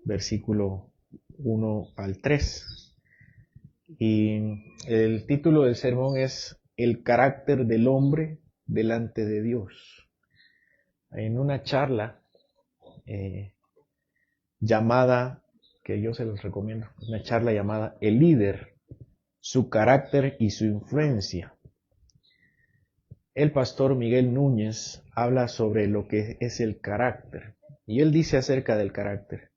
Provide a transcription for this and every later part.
versículo 1 al 3. Y el título del sermón es El carácter del hombre delante de Dios. En una charla llamada, que yo se los recomiendo, una charla llamada El líder, su carácter y su influencia. El pastor Miguel Núñez habla sobre lo que es el carácter. Y él dice acerca del carácter: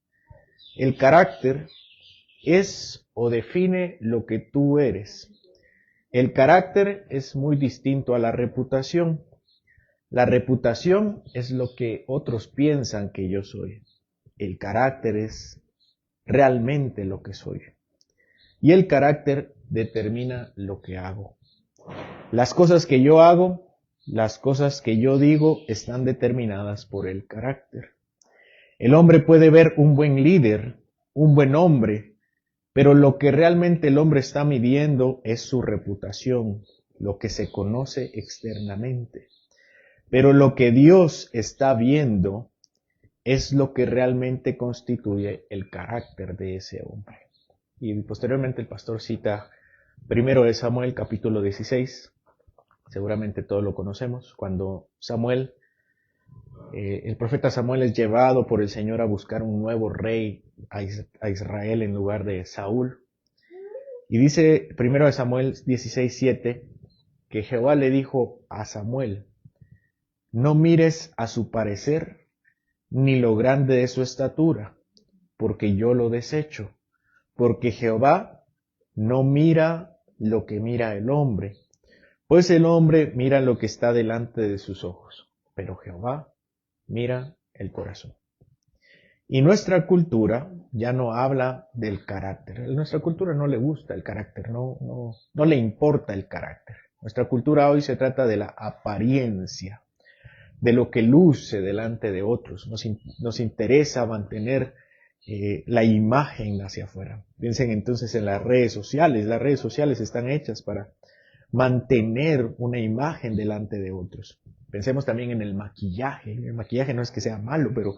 el carácter es o define lo que tú eres. El carácter es muy distinto a la reputación. La reputación es lo que otros piensan que yo soy. El carácter es realmente lo que soy. Y el carácter determina lo que hago. Las cosas que yo hago, las cosas que yo digo, están determinadas por el carácter. El hombre puede ver un buen líder, un buen hombre, pero lo que realmente el hombre está midiendo es su reputación, lo que se conoce externamente. Pero lo que Dios está viendo es lo que realmente constituye el carácter de ese hombre. Y posteriormente el pastor cita 1 de Samuel capítulo 16, seguramente todos lo conocemos, cuando Samuel, el profeta Samuel es llevado por el Señor a buscar un nuevo rey a Israel en lugar de Saúl. Y dice 1 de Samuel 16:7 que Jehová le dijo a Samuel: no mires a su parecer ni lo grande de su estatura, porque yo lo desecho, porque Jehová no mira lo que mira el hombre, pues el hombre mira lo que está delante de sus ojos, pero Jehová mira el corazón. Y nuestra cultura ya no habla del carácter. A nuestra cultura no le gusta el carácter, no le importa el carácter. Nuestra cultura hoy se trata de la apariencia, de lo que luce delante de otros. Nos interesa mantener la imagen hacia afuera. Piensen entonces en las redes sociales. Las redes sociales están hechas para mantener una imagen delante de otros. Pensemos también en el maquillaje. El maquillaje no es que sea malo, pero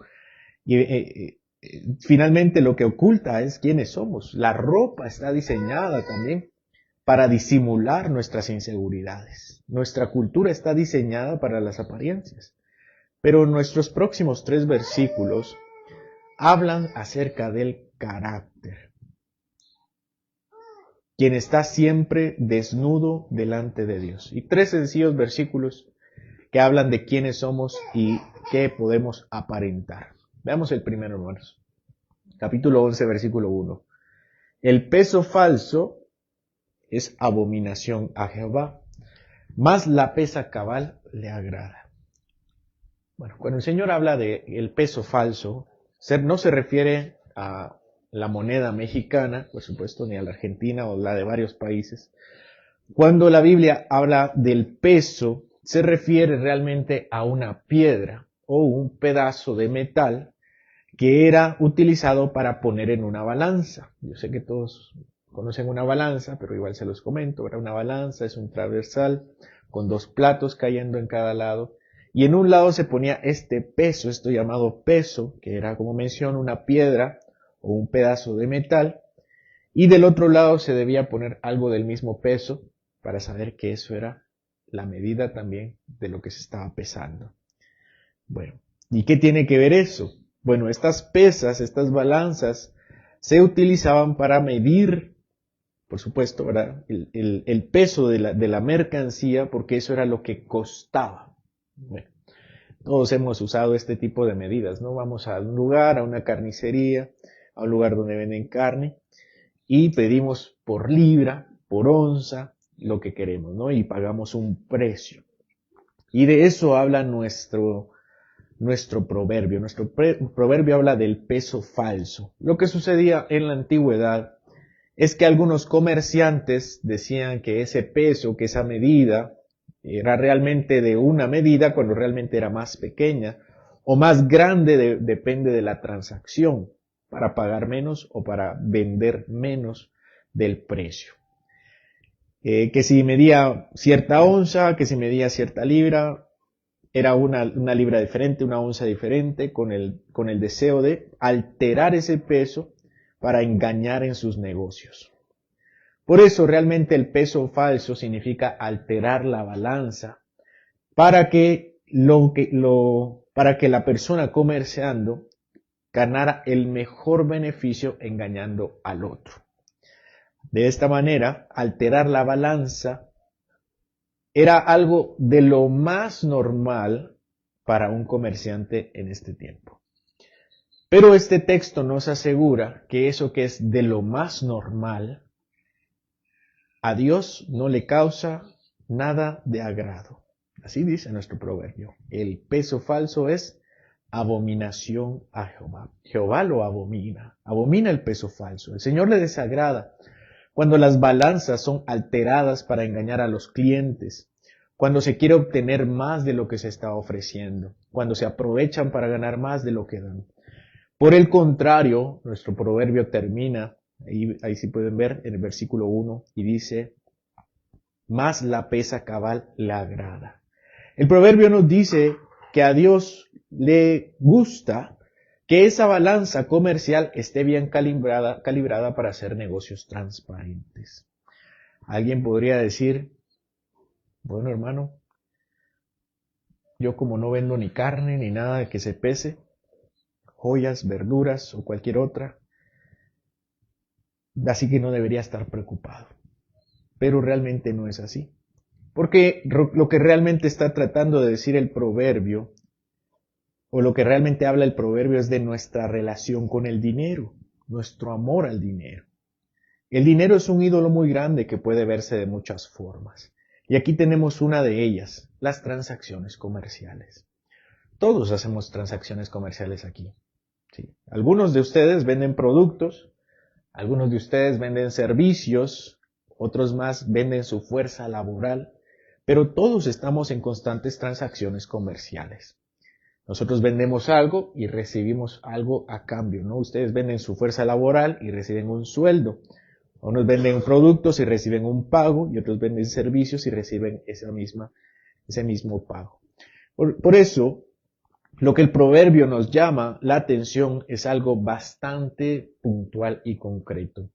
finalmente lo que oculta es quiénes somos. La ropa está diseñada también para disimular nuestras inseguridades. Nuestra cultura está diseñada para las apariencias. Pero nuestros próximos 3 versículos hablan acerca del carácter. Quien está siempre desnudo delante de Dios. Y 3 sencillos versículos que hablan de quiénes somos y qué podemos aparentar. Veamos el primero, hermanos. Capítulo 11, versículo 1. El peso falso es abominación a Jehová, mas la pesa cabal le agrada. Bueno, cuando el Señor habla de el peso falso, no se refiere a la moneda mexicana, por supuesto, ni a la Argentina o la de varios países. Cuando la Biblia habla del peso, se refiere realmente a una piedra o un pedazo de metal que era utilizado para poner en una balanza. Yo sé que todos conocen una balanza, pero igual se los comento. Una balanza es un transversal con 2 platos cayendo en cada lado. Y en un lado se ponía este peso, esto llamado peso, que era, como menciono, una piedra o un pedazo de metal. Y del otro lado se debía poner algo del mismo peso para saber que eso era la medida también de lo que se estaba pesando. Bueno, ¿y qué tiene que ver eso? Bueno, estas pesas, estas balanzas, se utilizaban para medir, por supuesto, ¿verdad?, el peso de la mercancía, porque eso era lo que costaba. Bueno, todos hemos usado este tipo de medidas, ¿no? Vamos a un lugar, a una carnicería, a un lugar donde venden carne, y pedimos por libra, por onza, lo que queremos, ¿no? Y pagamos un precio. Y de eso habla nuestro proverbio. Nuestro proverbio habla del peso falso. Lo que sucedía en la antigüedad es que algunos comerciantes decían que ese peso, que esa medida, era realmente de una medida cuando realmente era más pequeña o más grande, depende de la transacción, para pagar menos o para vender menos del precio. Que si medía cierta onza, que si medía cierta libra, era una libra diferente, una onza diferente, con el deseo de alterar ese peso para engañar en sus negocios. Por eso realmente el peso falso significa alterar la balanza para que la persona comerciando ganara el mejor beneficio engañando al otro. De esta manera, alterar la balanza era algo de lo más normal para un comerciante en este tiempo. Pero este texto nos asegura que eso que es de lo más normal, a Dios no le causa nada de agrado. Así dice nuestro proverbio. El peso falso es abominación a Jehová. Jehová lo abomina. Abomina el peso falso. El Señor le desagrada cuando las balanzas son alteradas para engañar a los clientes, cuando se quiere obtener más de lo que se está ofreciendo, cuando se aprovechan para ganar más de lo que dan. Por el contrario, nuestro proverbio termina, ahí sí pueden ver en el versículo 1, y dice, más la pesa cabal le agrada. El proverbio nos dice que a Dios le gusta que esa balanza comercial esté bien calibrada para hacer negocios transparentes. Alguien podría decir, bueno hermano, yo como no vendo ni carne ni nada que se pese, joyas, verduras o cualquier otra, así que no debería estar preocupado. Pero realmente no es así. Porque lo que realmente está tratando de decir el proverbio, o lo que realmente habla el proverbio, es de nuestra relación con el dinero, nuestro amor al dinero. El dinero es un ídolo muy grande que puede verse de muchas formas. Y aquí tenemos una de ellas, las transacciones comerciales. Todos hacemos transacciones comerciales aquí. ¿Sí? Algunos de ustedes venden productos, algunos de ustedes venden servicios, otros más venden su fuerza laboral, pero todos estamos en constantes transacciones comerciales. Nosotros vendemos algo y recibimos algo a cambio, ¿no? Ustedes venden su fuerza laboral y reciben un sueldo. Unos venden productos y reciben un pago y otros venden servicios y reciben ese mismo pago. Por eso, lo que el proverbio nos llama la atención es algo bastante puntual y concreto.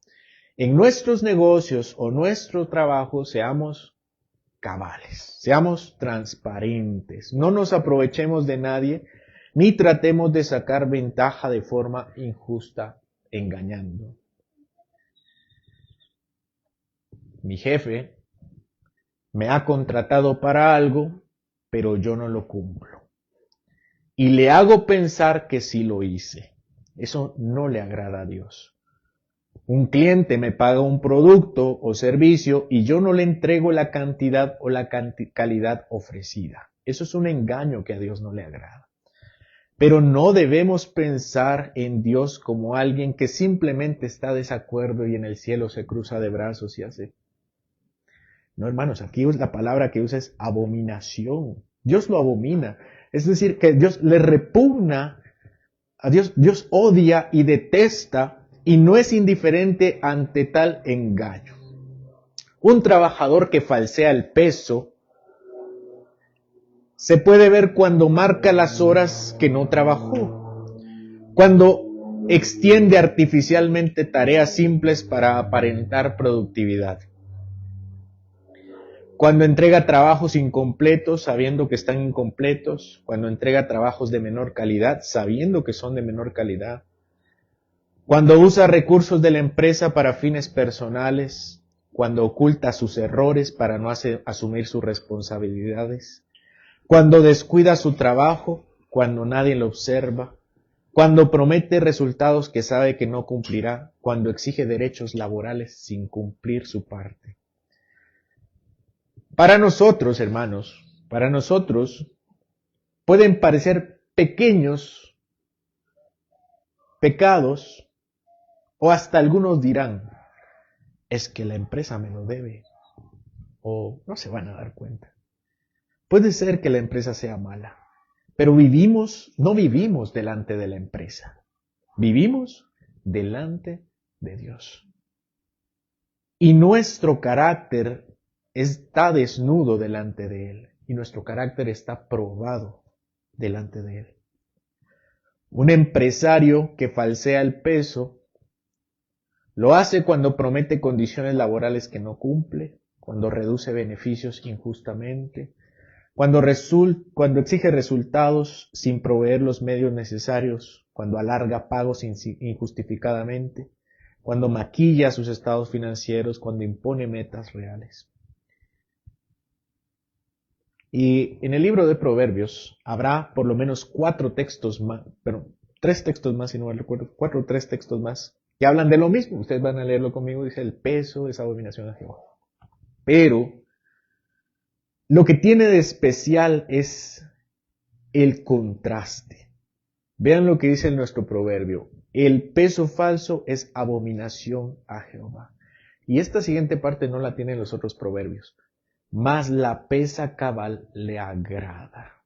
En nuestros negocios o nuestro trabajo seamos cabales, seamos transparentes, no nos aprovechemos de nadie, ni tratemos de sacar ventaja de forma injusta, engañando. Mi jefe me ha contratado para algo, pero yo no lo cumplo. Y le hago pensar que sí lo hice. Eso no le agrada a Dios. Un cliente me paga un producto o servicio y yo no le entrego la cantidad o la calidad ofrecida. Eso es un engaño que a Dios no le agrada. Pero no debemos pensar en Dios como alguien que simplemente está de desacuerdo y en el cielo se cruza de brazos y hace. No, hermanos, aquí la palabra que usa es abominación. Dios lo abomina. Es decir, que Dios le repugna a Dios. Dios odia y detesta y no es indiferente ante tal engaño. Un trabajador que falsea el peso se puede ver cuando marca las horas que no trabajó, cuando extiende artificialmente tareas simples para aparentar productividad, cuando entrega trabajos incompletos sabiendo que están incompletos, cuando entrega trabajos de menor calidad sabiendo que son de menor calidad, cuando usa recursos de la empresa para fines personales, cuando oculta sus errores para no asumir sus responsabilidades, cuando descuida su trabajo, cuando nadie lo observa, cuando promete resultados que sabe que no cumplirá, cuando exige derechos laborales sin cumplir su parte. Para nosotros, hermanos, para nosotros pueden parecer pequeños pecados, o hasta algunos dirán, es que la empresa me lo debe, o no se van a dar cuenta. Puede ser que la empresa sea mala, pero no vivimos delante de la empresa, vivimos delante de Dios. Y nuestro carácter está desnudo delante de Él. y nuestro carácter está probado delante de Él. Un empresario que falsea el peso lo hace cuando promete condiciones laborales que no cumple, cuando reduce beneficios injustamente, cuando exige resultados sin proveer los medios necesarios, cuando alarga pagos injustificadamente, cuando maquilla sus estados financieros, cuando impone metas reales. Y en el libro de Proverbios habrá por lo menos 3 textos más, si no mal recuerdo, 4 o 3 textos más que hablan de lo mismo. Ustedes van a leerlo conmigo, dice: el peso es abominación a Jehová. Pero lo que tiene de especial es el contraste. Vean lo que dice nuestro proverbio: el peso falso es abominación a Jehová. Y esta siguiente parte no la tienen los otros proverbios. Mas la pesa cabal le agrada.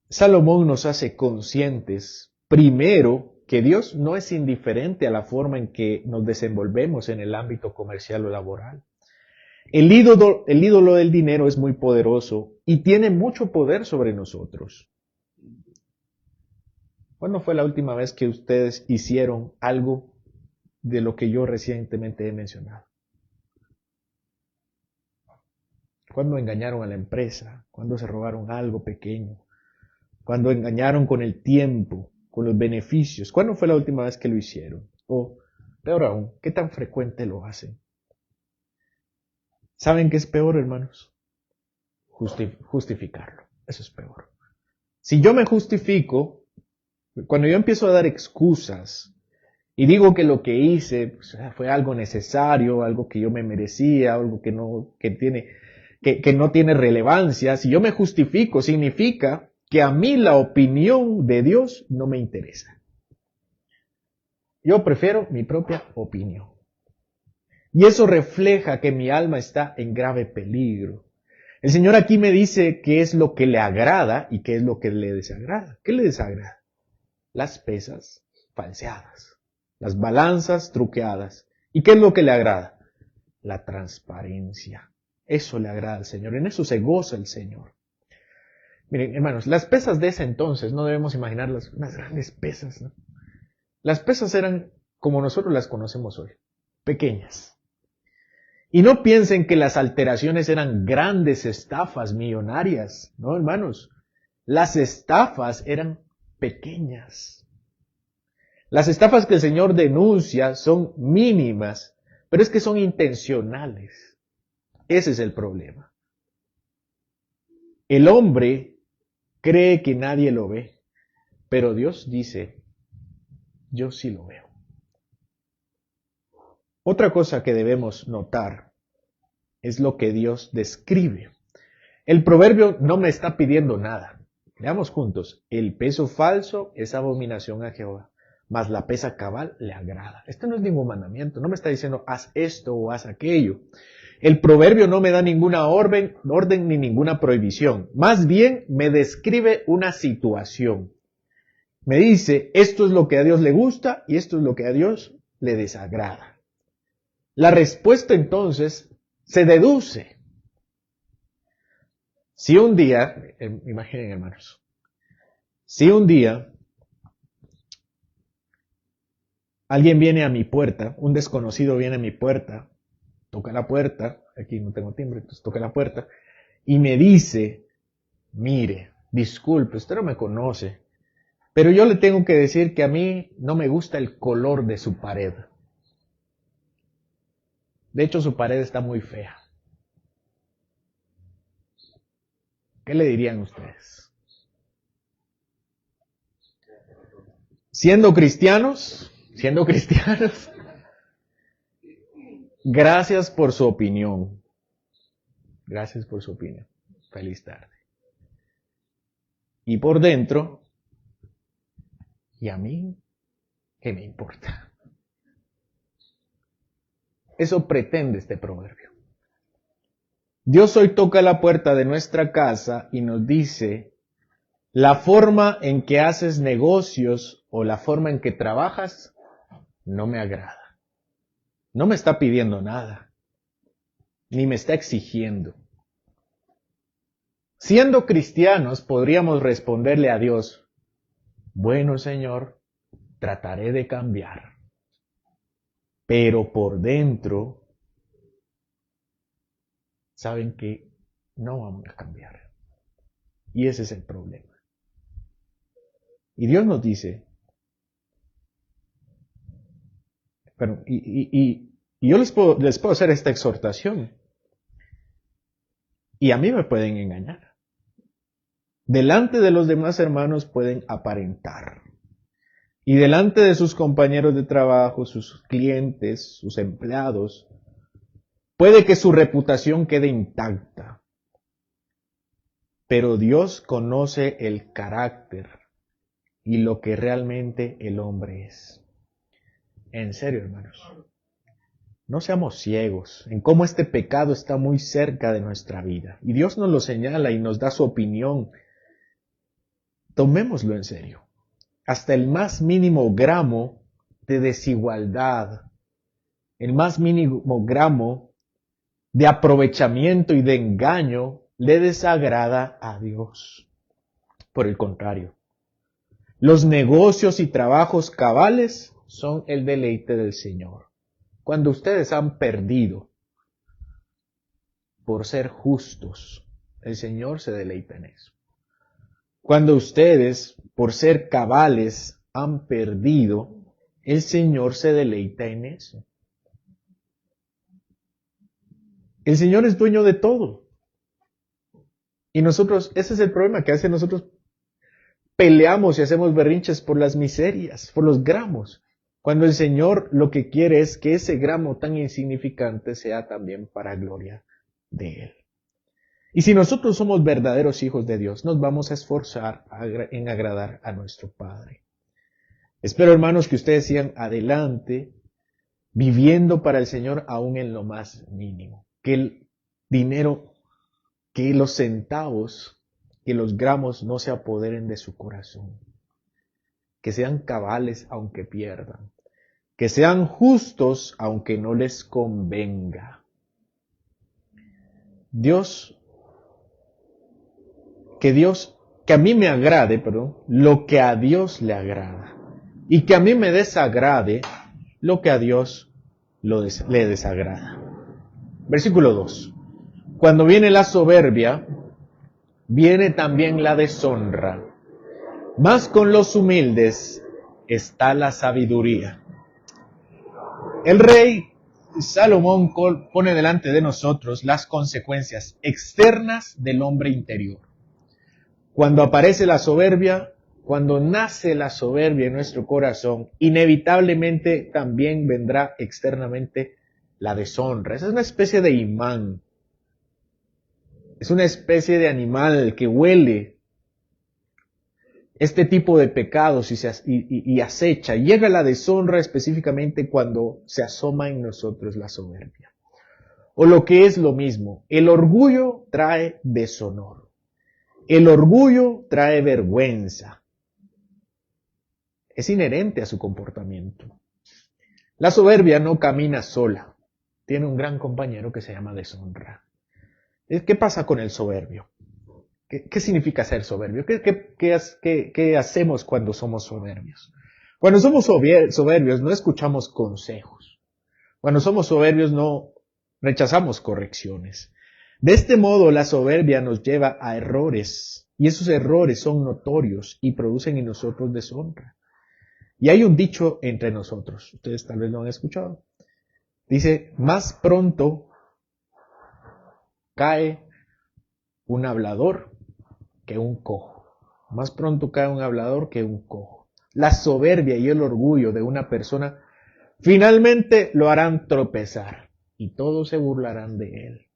Salomón nos hace conscientes, primero, que Dios no es indiferente a la forma en que nos desenvolvemos en el ámbito comercial o laboral. El ídolo del dinero es muy poderoso y tiene mucho poder sobre nosotros. ¿Cuándo fue la última vez que ustedes hicieron algo de lo que yo recientemente he mencionado? ¿Cuándo engañaron a la empresa? ¿Cuándo se robaron algo pequeño? ¿Cuándo engañaron con el tiempo, con los beneficios? ¿Cuándo fue la última vez que lo hicieron? O, peor aún, ¿qué tan frecuente lo hacen? ¿Saben qué es peor, hermanos? Justificarlo. Eso es peor. Si yo me justifico, cuando yo empiezo a dar excusas y digo que lo que hice fue algo necesario, algo que yo me merecía, algo que no tiene relevancia, si yo me justifico, significa que a mí la opinión de Dios no me interesa. Yo prefiero mi propia opinión. Y eso refleja que mi alma está en grave peligro. El Señor aquí me dice qué es lo que le agrada y qué es lo que le desagrada. ¿Qué le desagrada? Las pesas falseadas, las balanzas truqueadas. ¿Y qué es lo que le agrada? La transparencia. Eso le agrada al Señor, en eso se goza el Señor. Miren, hermanos, las pesas de ese entonces, no debemos imaginarlas unas grandes pesas, ¿no? Las pesas eran como nosotros las conocemos hoy, pequeñas. Y no piensen que las alteraciones eran grandes estafas millonarias, no, hermanos. Las estafas eran pequeñas. Las estafas que el Señor denuncia son mínimas, pero es que son intencionales. Ese es el problema. El hombre cree que nadie lo ve, pero Dios dice: yo sí lo veo. Otra cosa que debemos notar es lo que Dios describe. El proverbio no me está pidiendo nada. Veamos juntos: el peso falso es abominación a Jehová, mas la pesa cabal le agrada. Esto no es ningún mandamiento, no me está diciendo haz esto o haz aquello. El proverbio no me da ninguna orden ni ninguna prohibición. Más bien me describe una situación. Me dice, esto es lo que a Dios le gusta y esto es lo que a Dios le desagrada. La respuesta entonces se deduce. Si un día, imaginen hermanos, si un día alguien viene a mi puerta, un desconocido viene a mi puerta, toca la puerta, aquí no tengo timbre, entonces toca la puerta, y me dice: mire, disculpe, usted no me conoce, pero yo le tengo que decir que a mí no me gusta el color de su pared. De hecho, su pared está muy fea. ¿Qué le dirían ustedes? Siendo cristianos, gracias por su opinión. Gracias por su opinión. Feliz tarde. Y por dentro, ¿y a mí qué me importa? Eso pretende este proverbio. Dios hoy toca la puerta de nuestra casa y nos dice: la forma en que haces negocios o la forma en que trabajas no me agrada. No me está pidiendo nada. ni me está exigiendo. Siendo cristianos, podríamos responderle a Dios, bueno, Señor, trataré de cambiar, pero por dentro, saben que no vamos a cambiar. Y ese es el problema. Y Dios nos dice, pero, y yo les puedo hacer esta exhortación, y a mí me pueden engañar. Delante de los demás hermanos pueden aparentar. Y delante de sus compañeros de trabajo, sus clientes, sus empleados, puede que su reputación quede intacta. Pero Dios conoce el carácter y lo que realmente el hombre es. En serio, hermanos. No seamos ciegos en cómo este pecado está muy cerca de nuestra vida. Y Dios nos lo señala y nos da su opinión. Tomémoslo en serio. Hasta el más mínimo gramo de desigualdad, el más mínimo gramo de aprovechamiento y de engaño le desagrada a Dios. Por el contrario, los negocios y trabajos cabales son el deleite del Señor. Cuando ustedes han perdido por ser justos, el Señor se deleita en eso. Cuando ustedes, por ser cabales, han perdido, el Señor se deleita en eso. El Señor es dueño de todo. Y nosotros, ese es el problema, que a veces nosotros peleamos y hacemos berrinches por las miserias, por los gramos, cuando el Señor lo que quiere es que ese gramo tan insignificante sea también para gloria de Él. Y si nosotros somos verdaderos hijos de Dios, nos vamos a esforzar en agradar a nuestro Padre. Espero, hermanos, que ustedes sigan adelante, viviendo para el Señor aún en lo más mínimo. Que el dinero, que los centavos, que los gramos no se apoderen de su corazón. Que sean cabales aunque pierdan. Que sean justos aunque no les convenga. Que a mí me agrade, lo que a Dios le agrada. Y que a mí me desagrade lo que a Dios le desagrada. Versículo 2. Cuando viene la soberbia, viene también la deshonra. Mas con los humildes está la sabiduría. El rey Salomón pone delante de nosotros las consecuencias externas del hombre interior. Cuando aparece la soberbia, cuando nace la soberbia en nuestro corazón, inevitablemente también vendrá externamente la deshonra. Esa es una especie de imán. Es una especie de animal que huele este tipo de pecados y acecha. Llega la deshonra específicamente cuando se asoma en nosotros la soberbia. O lo que es lo mismo, el orgullo trae deshonor. El orgullo trae vergüenza. Es inherente a su comportamiento. La soberbia no camina sola. Tiene un gran compañero que se llama deshonra. ¿Qué pasa con el soberbio? ¿Qué significa ser soberbio? ¿Qué hacemos cuando somos soberbios? Cuando somos soberbios no escuchamos consejos. Cuando somos soberbios no rechazamos correcciones. De este modo la soberbia nos lleva a errores y esos errores son notorios y producen en nosotros deshonra. Y hay un dicho entre nosotros, ustedes tal vez lo han escuchado. Dice, más pronto cae un hablador que un cojo. Más pronto cae un hablador que un cojo. La soberbia y el orgullo de una persona finalmente lo harán tropezar y todos se burlarán de él.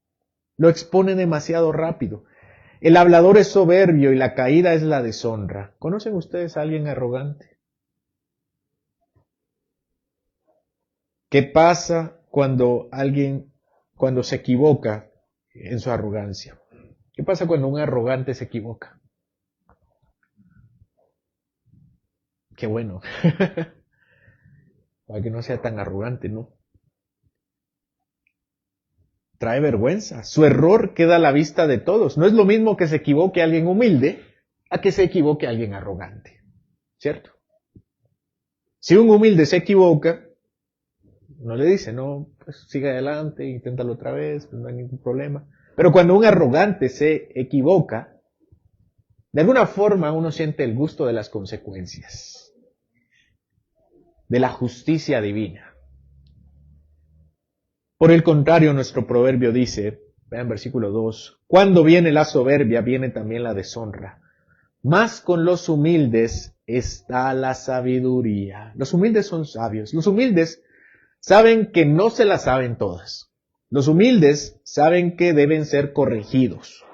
Lo expone demasiado rápido. El hablador es soberbio y la caída es la deshonra. ¿Conocen ustedes a alguien arrogante? ¿Qué pasa cuando se equivoca en su arrogancia? ¿Qué pasa cuando un arrogante se equivoca? Qué bueno. Para que no sea tan arrogante, ¿no? trae vergüenza. Su error queda a la vista de todos. No es lo mismo que se equivoque alguien humilde a que se equivoque alguien arrogante. ¿Cierto? Si un humilde se equivoca, no le dice, no, pues sigue adelante, inténtalo otra vez, pues no hay ningún problema. Pero cuando un arrogante se equivoca, de alguna forma uno siente el gusto de las consecuencias, de la justicia divina. Por el contrario, nuestro proverbio dice, vean versículo 2, cuando viene la soberbia, viene también la deshonra. Mas con los humildes está la sabiduría. Los humildes son sabios. Los humildes saben que no se las saben todas. Los humildes saben que deben ser corregidos.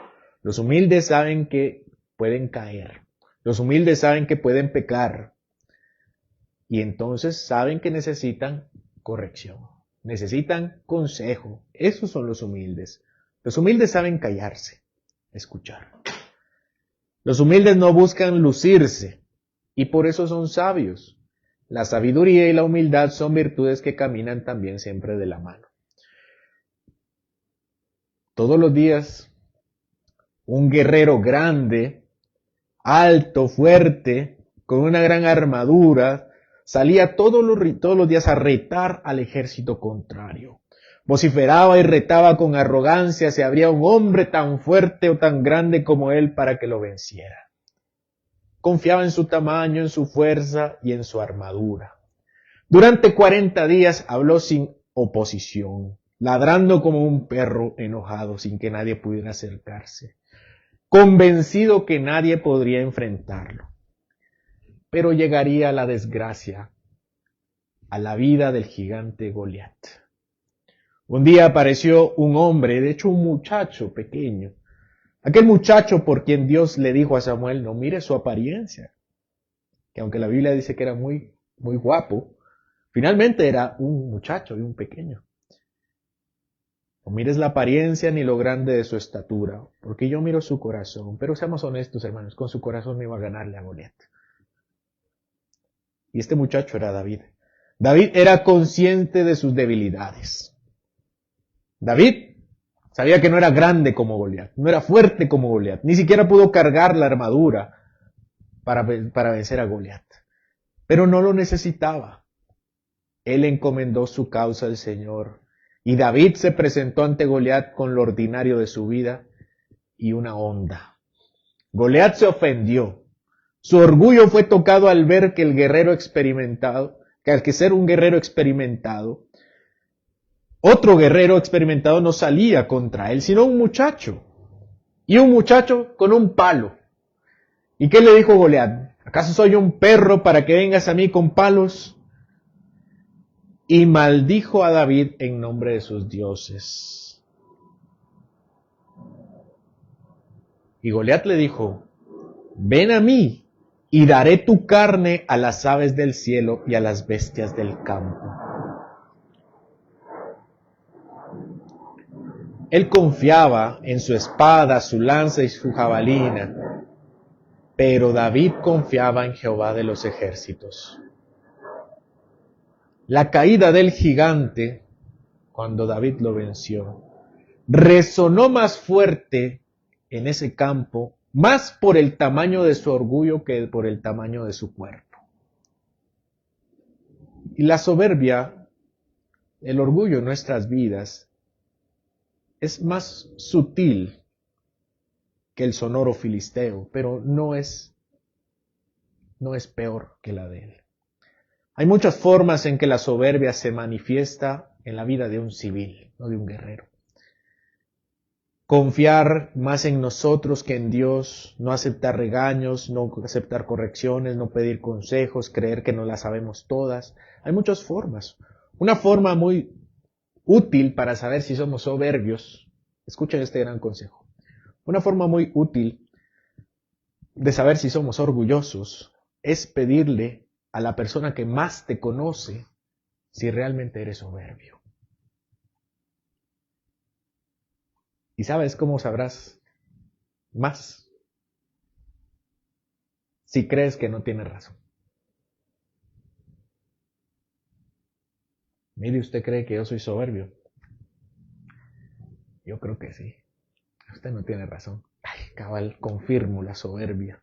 Los humildes saben que pueden caer. Los humildes saben que pueden pecar. Y entonces saben que necesitan corrección. Necesitan consejo. Esos son los humildes. Los humildes saben callarse, escuchar. Los humildes no buscan lucirse y por eso son sabios. La sabiduría y la humildad son virtudes que caminan también siempre de la mano. Todos los días, un guerrero grande, alto, fuerte, con una gran armadura, salía todos los días a retar al ejército contrario. Vociferaba y retaba con arrogancia si habría un hombre tan fuerte o tan grande como él para que lo venciera. Confiaba en su tamaño, en su fuerza y en su armadura. Durante 40 días habló sin oposición, ladrando como un perro enojado sin que nadie pudiera acercarse, convencido que nadie podría enfrentarlo. Pero llegaría la desgracia a la vida del gigante Goliat. Un día apareció un hombre, de hecho un muchacho pequeño, aquel muchacho por quien Dios le dijo a Samuel, no mire su apariencia, que aunque la Biblia dice que era muy guapo, finalmente era un muchacho y un pequeño. No mires la apariencia ni lo grande de su estatura, porque yo miro su corazón. Pero seamos honestos, hermanos, con su corazón no iba a ganarle a Goliat. Y este muchacho era David. David era consciente de sus debilidades. David sabía que no era grande como Goliat, no era fuerte como Goliat, ni siquiera pudo cargar la armadura para vencer a Goliat. Pero no lo necesitaba. Él encomendó su causa al Señor. Y David se presentó ante Goliat con lo ordinario de su vida y una honda. Goliat se ofendió. Su orgullo fue tocado al ver que el guerrero experimentado, que al que ser un guerrero experimentado, otro guerrero experimentado no salía contra él, sino un muchacho. Y un muchacho con un palo. ¿Y qué le dijo Goliat? ¿Acaso soy un perro para que vengas a mí con palos? Y maldijo a David en nombre de sus dioses. Y Goliat le dijo, ven a mí y daré tu carne a las aves del cielo y a las bestias del campo. Él confiaba en su espada, su lanza y su jabalina, pero David confiaba en Jehová de los ejércitos. La caída del gigante, cuando David lo venció, resonó más fuerte en ese campo, más por el tamaño de su orgullo que por el tamaño de su cuerpo. Y la soberbia, el orgullo en nuestras vidas, es más sutil que el sonoro filisteo, pero no es peor que la de él. Hay muchas formas en que la soberbia se manifiesta en la vida de un civil, no de un guerrero. Confiar más en nosotros que en Dios, no aceptar regaños, no aceptar correcciones, no pedir consejos, creer que no las sabemos todas. Hay muchas formas. Una forma muy útil para saber si somos soberbios, escuchen este gran consejo. Una forma muy útil de saber si somos orgullosos es pedirle a la persona que más te conoce si realmente eres soberbio. ¿Y sabes cómo sabrás más? Si crees que no tienes razón. Mire, ¿usted cree que yo soy soberbio? Yo creo que sí. Usted no tiene razón. Ay, cabal, confirmo la soberbia.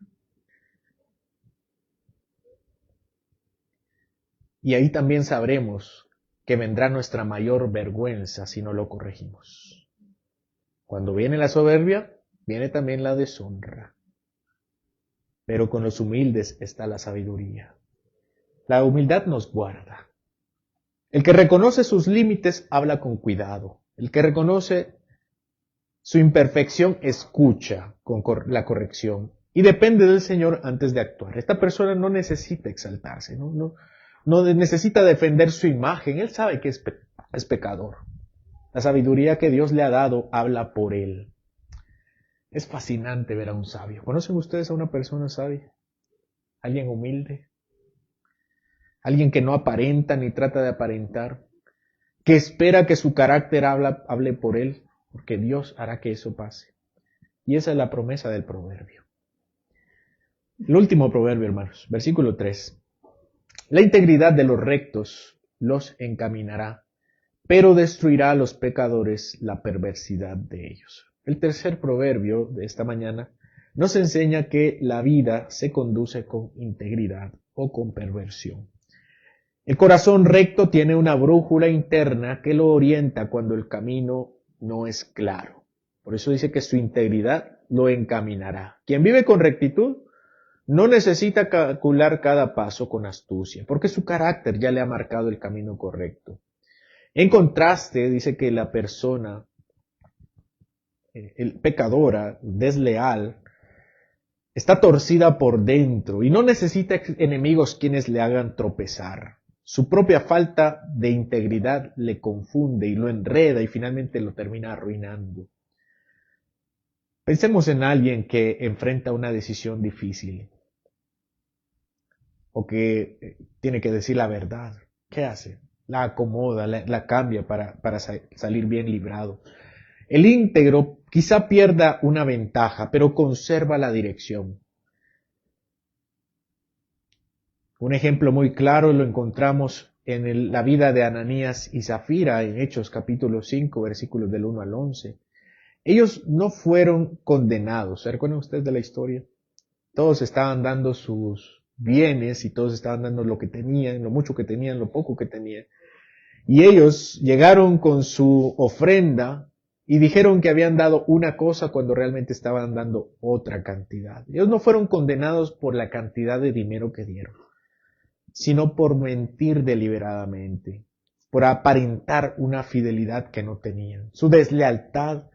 Y ahí también sabremos que vendrá nuestra mayor vergüenza si no lo corregimos. Cuando viene la soberbia, viene también la deshonra. Pero con los humildes está la sabiduría. La humildad nos guarda. El que reconoce sus límites habla con cuidado. El que reconoce su imperfección escucha con la corrección y depende del Señor antes de actuar. Esta persona no necesita exaltarse, no necesita defender su imagen. Él sabe que es pecador. La sabiduría que Dios le ha dado habla por él. Es fascinante ver a un sabio. ¿Conocen ustedes a una persona sabia? Alguien humilde. Alguien que no aparenta ni trata de aparentar. Que espera que su carácter hable por él. Porque Dios hará que eso pase. Y esa es la promesa del proverbio. El último proverbio, hermanos. Versículo 3. La integridad de los rectos los encaminará, pero destruirá a los pecadores la perversidad de ellos. El tercer proverbio de esta mañana nos enseña que la vida se conduce con integridad o con perversión. El corazón recto tiene una brújula interna que lo orienta cuando el camino no es claro. Por eso dice que su integridad lo encaminará. Quien vive con rectitud no necesita calcular cada paso con astucia, porque su carácter ya le ha marcado el camino correcto. En contraste, dice que la persona pecadora, desleal, está torcida por dentro y no necesita enemigos quienes le hagan tropezar. Su propia falta de integridad le confunde y lo enreda y finalmente lo termina arruinando. Pensemos en alguien que enfrenta una decisión difícil o que tiene que decir la verdad. ¿Qué hace? La acomoda, la cambia para salir bien librado. El íntegro quizá pierda una ventaja, pero conserva la dirección. Un ejemplo muy claro lo encontramos en la vida de Ananías y Zafira en Hechos capítulo 5, versículos del 1 al 11. Ellos no fueron condenados. ¿Se recuerdan ustedes de la historia? Todos estaban dando sus bienes y todos estaban dando lo que tenían, lo mucho que tenían, lo poco que tenían. Y ellos llegaron con su ofrenda y dijeron que habían dado una cosa cuando realmente estaban dando otra cantidad. Ellos no fueron condenados por la cantidad de dinero que dieron, sino por mentir deliberadamente, por aparentar una fidelidad que no tenían. Su deslealtad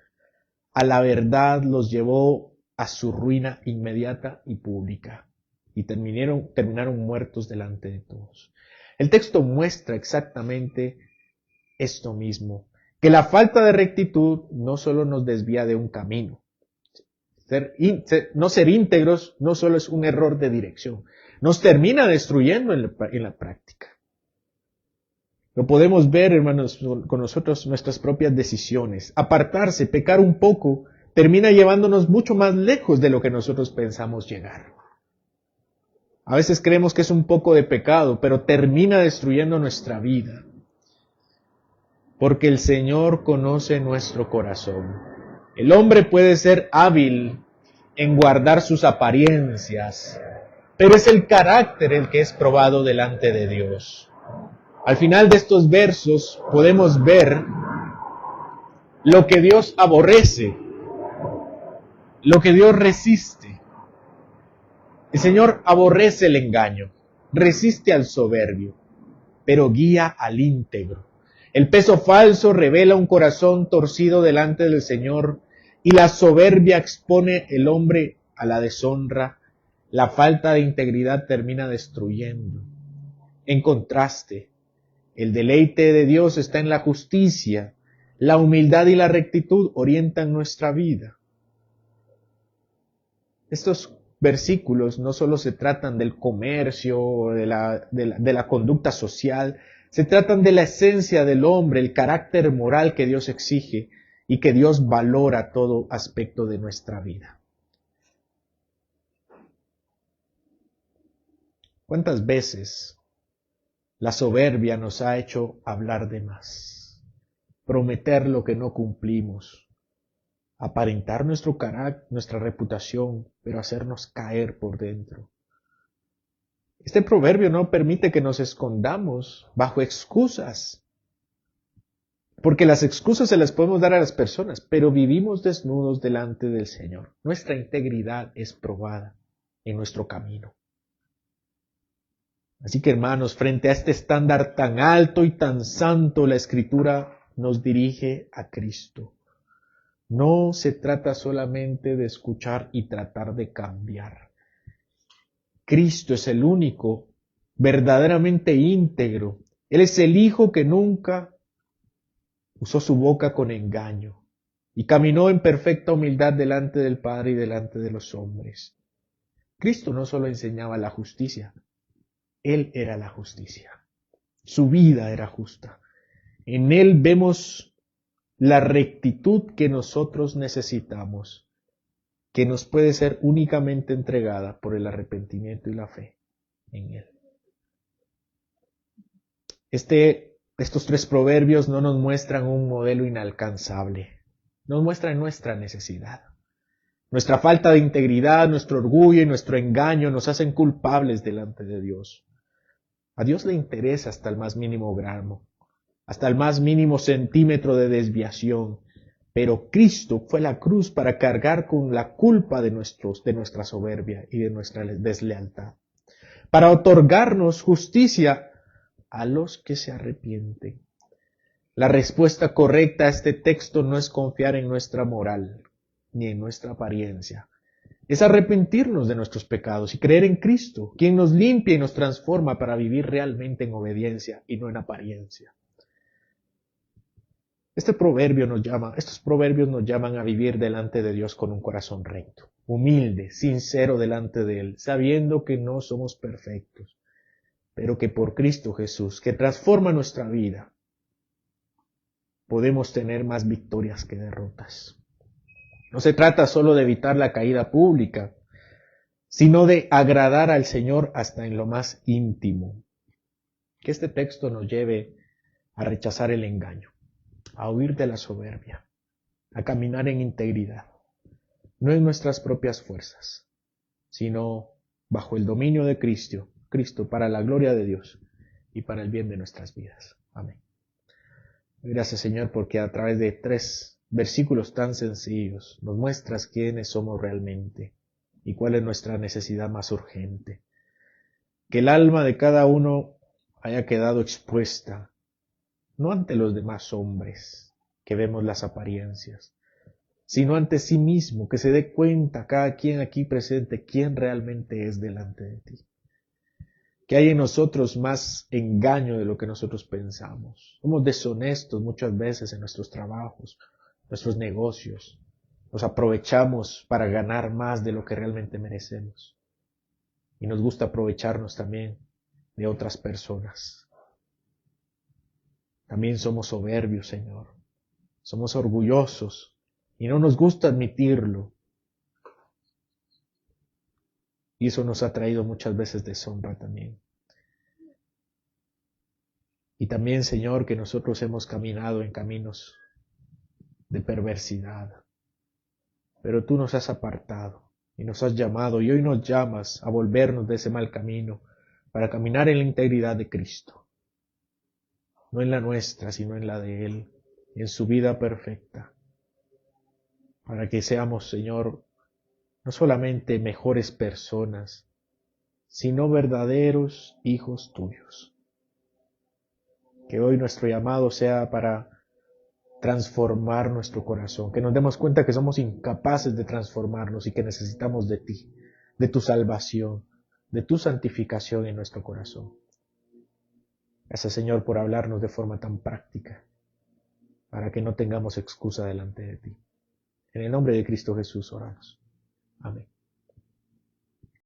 a la verdad los llevó a su ruina inmediata y pública, y terminaron muertos delante de todos. El texto muestra exactamente esto mismo, que la falta de rectitud no solo nos desvía de un camino. No ser íntegros no solo es un error de dirección, nos termina destruyendo en la práctica. Lo podemos ver, hermanos, con nosotros, nuestras propias decisiones. Apartarse, pecar un poco, termina llevándonos mucho más lejos de lo que nosotros pensamos llegar. A veces creemos que es un poco de pecado, pero termina destruyendo nuestra vida. Porque el Señor conoce nuestro corazón. El hombre puede ser hábil en guardar sus apariencias, pero es el carácter el que es probado delante de Dios. Al final de estos versos podemos ver lo que Dios aborrece, lo que Dios resiste. El Señor aborrece el engaño, resiste al soberbio, pero guía al íntegro. El peso falso revela un corazón torcido delante del Señor y la soberbia expone el hombre a la deshonra. La falta de integridad termina destruyendo. En contraste, el deleite de Dios está en la justicia. La humildad y la rectitud orientan nuestra vida. Estos versículos no solo se tratan del comercio, de la conducta social, se tratan de la esencia del hombre, el carácter moral que Dios exige y que Dios valora todo aspecto de nuestra vida. ¿Cuántas veces la soberbia nos ha hecho hablar de más, prometer lo que no cumplimos, aparentar nuestro carácter, nuestra reputación, pero hacernos caer por dentro. Este proverbio no permite que nos escondamos bajo excusas, porque las excusas se las podemos dar a las personas, pero vivimos desnudos delante del Señor. Nuestra integridad es probada en nuestro camino. Así que, hermanos, frente a este estándar tan alto y tan santo, la Escritura nos dirige a Cristo. No se trata solamente de escuchar y tratar de cambiar. Cristo es el único verdaderamente íntegro. Él es el Hijo que nunca usó su boca con engaño y caminó en perfecta humildad delante del Padre y delante de los hombres. Cristo no solo enseñaba la justicia, Él era la justicia. Su vida era justa. En Él vemos la rectitud que nosotros necesitamos, que nos puede ser únicamente entregada por el arrepentimiento y la fe en Él. Estos 3 proverbios no nos muestran un modelo inalcanzable, nos muestran nuestra necesidad. Nuestra falta de integridad, nuestro orgullo y nuestro engaño nos hacen culpables delante de Dios. A Dios le interesa hasta el más mínimo gramo, hasta el más mínimo centímetro de desviación, pero Cristo fue a la cruz para cargar con la culpa de nuestra soberbia y de nuestra deslealtad, para otorgarnos justicia a los que se arrepienten. La respuesta correcta a este texto no es confiar en nuestra moral ni en nuestra apariencia. Es arrepentirnos de nuestros pecados y creer en Cristo, quien nos limpia y nos transforma para vivir realmente en obediencia y no en apariencia. Estos proverbios nos llaman a vivir delante de Dios con un corazón recto, humilde, sincero delante de Él, sabiendo que no somos perfectos, pero que por Cristo Jesús, que transforma nuestra vida, podemos tener más victorias que derrotas. No se trata solo de evitar la caída pública, sino de agradar al Señor hasta en lo más íntimo. Que este texto nos lleve a rechazar el engaño, a huir de la soberbia, a caminar en integridad, no en nuestras propias fuerzas, sino bajo el dominio de Cristo para la gloria de Dios y para el bien de nuestras vidas. Amén. Gracias, Señor, porque a través de 3 versículos tan sencillos nos muestras quiénes somos realmente y cuál es nuestra necesidad más urgente. Que el alma de cada uno haya quedado expuesta, no ante los demás hombres que vemos las apariencias, sino ante sí mismo, que se dé cuenta cada quien aquí presente quién realmente es delante de ti. Que hay en nosotros más engaño de lo que nosotros pensamos. Somos deshonestos muchas veces en nuestros trabajos, nuestros negocios. Nos aprovechamos para ganar más de lo que realmente merecemos. Y nos gusta aprovecharnos también de otras personas. También somos soberbios, Señor. Somos orgullosos y no nos gusta admitirlo. Y eso nos ha traído muchas veces deshonra también. Y también, Señor, que nosotros hemos caminado en caminos de perversidad. Pero tú nos has apartado y nos has llamado y hoy nos llamas a volvernos de ese mal camino para caminar en la integridad de Cristo. No en la nuestra, sino en la de Él, en su vida perfecta. Para que seamos, Señor, no solamente mejores personas, sino verdaderos hijos tuyos. Que hoy nuestro llamado sea para transformar nuestro corazón, que nos demos cuenta que somos incapaces de transformarnos y que necesitamos de ti, de tu salvación, de tu santificación en nuestro corazón. Gracias, Señor, por hablarnos de forma tan práctica, para que no tengamos excusa delante de ti. En el nombre de Cristo Jesús oramos. Amén.